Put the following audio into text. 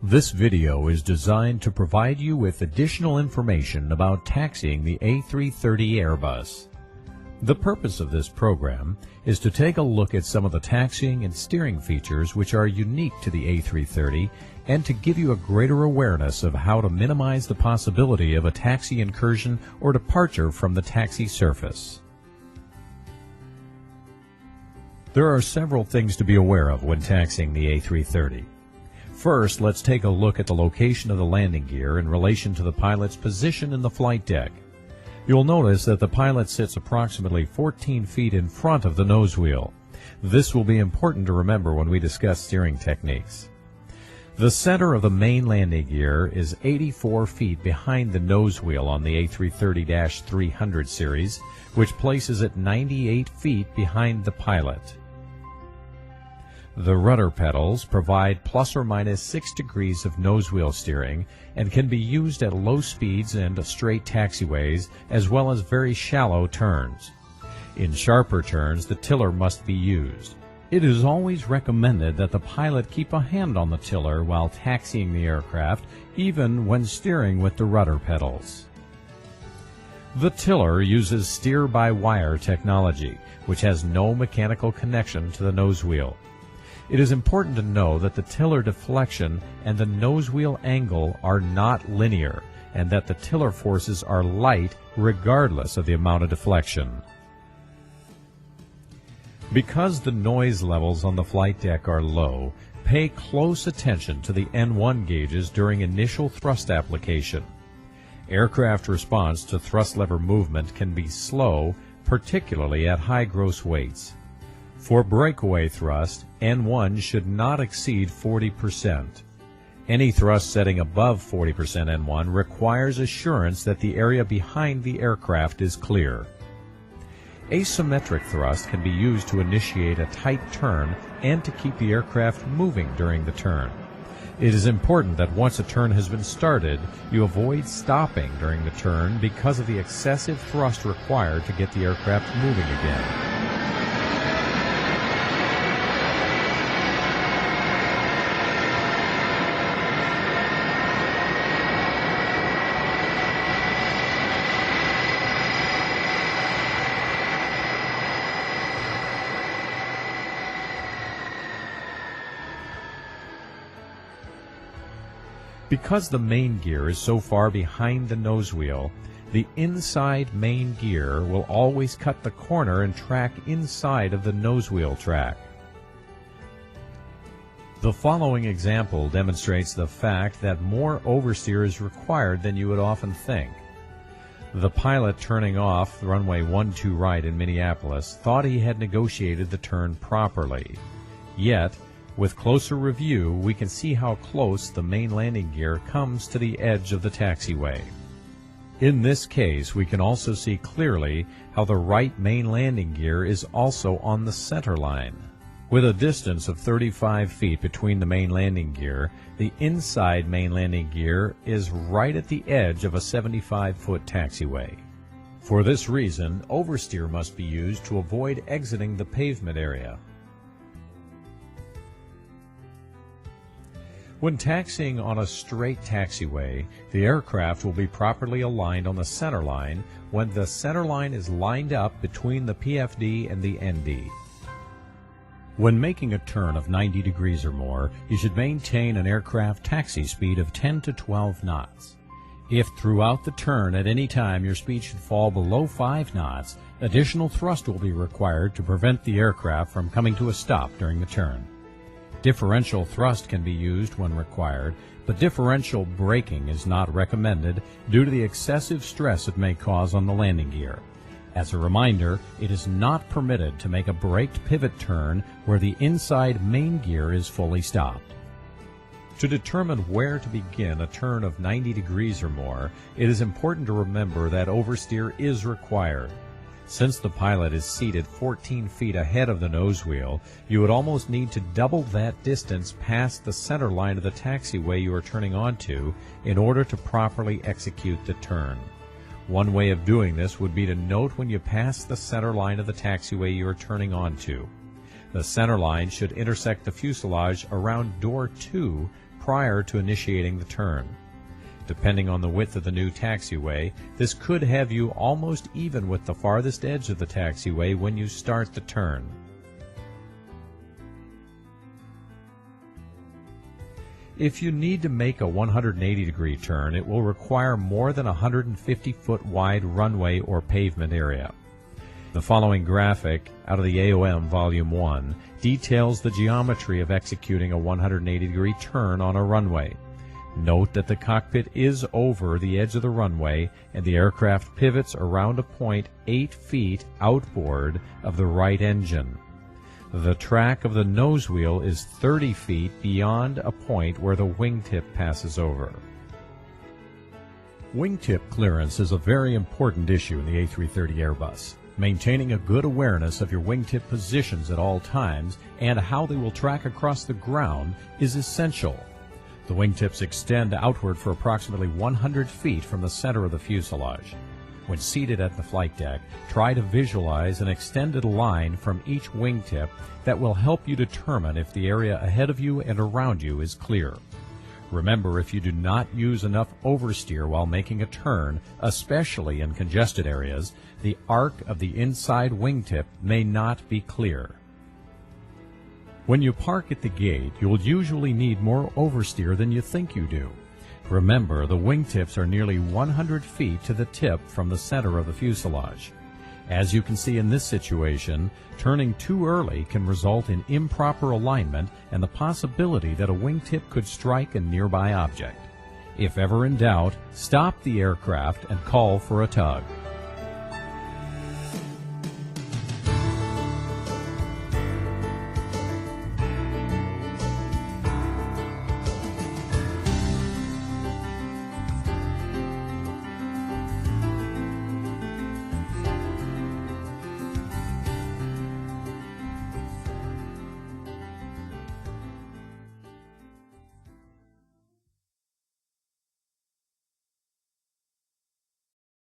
This video is designed to provide you with additional information about taxiing the A330 Airbus. The purpose of this program is to take a look at some of the taxiing and steering features which are unique to the A330 and to give you a greater awareness of how to minimize the possibility of a taxi incursion or departure from the taxi surface. There are several things to be aware of when taxiing the A330. First, let's take a look at the location of the landing gear in relation to the pilot's position in the flight deck. You'll notice that the pilot sits approximately 14 feet in front of the nose wheel. This will be important to remember when we discuss steering techniques. The center of the main landing gear is 84 feet behind the nose wheel on the A330-300 series, which places it 98 feet behind the pilot. The rudder pedals provide plus or minus 6 degrees of nose wheel steering and can be used at low speeds and straight taxiways as well as very shallow turns. In sharper turns, the tiller must be used. It is always recommended that the pilot keep a hand on the tiller while taxiing the aircraft, even when steering with the rudder pedals. The tiller uses steer-by-wire technology, which has no mechanical connection to the nose wheel. It is important to know that the tiller deflection and the nose wheel angle are not linear, and that the tiller forces are light regardless of the amount of deflection. Because the noise levels on the flight deck are low, pay close attention to the N1 gauges during initial thrust application. Aircraft response to thrust lever movement can be slow, particularly at high gross weights. For breakaway thrust, N1 should not exceed 40%. Any thrust setting above 40% N1 requires assurance that the area behind the aircraft is clear. Asymmetric thrust can be used to initiate a tight turn and to keep the aircraft moving during the turn. It is important that once a turn has been started, you avoid stopping during the turn because of the excessive thrust required to get the aircraft moving again. Because the main gear is so far behind the nose wheel, the inside main gear will always cut the corner and track inside of the nose wheel track. The following example demonstrates the fact that more oversteer is required than you would often think. The pilot turning off runway 12 right in Minneapolis thought he had negotiated the turn properly. Yet, with closer review, we can see how close the main landing gear comes to the edge of the taxiway. In this case, we can also see clearly how the right main landing gear is also on the center line. With a distance of 35 feet between the main landing gear, the inside main landing gear is right at the edge of a 75-foot taxiway. For this reason, oversteer must be used to avoid exiting the pavement area. When taxiing on a straight taxiway, the aircraft will be properly aligned on the center line when the center line is lined up between the PFD and the ND. When making a turn of 90 degrees or more, you should maintain an aircraft taxi speed of 10 to 12 knots. If throughout the turn at any time your speed should fall below 5 knots, additional thrust will be required to prevent the aircraft from coming to a stop during the turn. Differential thrust can be used when required, but differential braking is not recommended due to the excessive stress it may cause on the landing gear. As a reminder, it is not permitted to make a braked pivot turn where the inside main gear is fully stopped. To determine where to begin a turn of 90 degrees or more, it is important to remember that oversteer is required. Since the pilot is seated 14 feet ahead of the nose wheel, you would almost need to double that distance past the center line of the taxiway you are turning onto in order to properly execute the turn. One way of doing this would be to note when you pass the center line of the taxiway you are turning onto. The center line should intersect the fuselage around door 2 prior to initiating the turn. Depending on the width of the new taxiway, this could have you almost even with the farthest edge of the taxiway when you start the turn. If you need to make a 180-degree turn, it will require more than a 150-foot wide runway or pavement area. The following graphic out of the AOM Volume 1 details the geometry of executing a 180-degree turn on a runway. Note that the cockpit is over the edge of the runway and the aircraft pivots around a point 8 feet outboard of the right engine. The track of the nose wheel is 30 feet beyond a point where the wingtip passes over. Wingtip clearance is a very important issue in the A330 Airbus. Maintaining a good awareness of your wingtip positions at all times and how they will track across the ground is essential. The wingtips extend outward for approximately 100 feet from the center of the fuselage. When seated at the flight deck, try to visualize an extended line from each wingtip that will help you determine if the area ahead of you and around you is clear. Remember, if you do not use enough oversteer while making a turn, especially in congested areas, the arc of the inside wingtip may not be clear. When you park at the gate, you'll usually need more oversteer than you think you do. Remember, the wingtips are nearly 100 feet to the tip from the center of the fuselage. As you can see in this situation, turning too early can result in improper alignment and the possibility that a wingtip could strike a nearby object. If ever in doubt, stop the aircraft and call for a tug.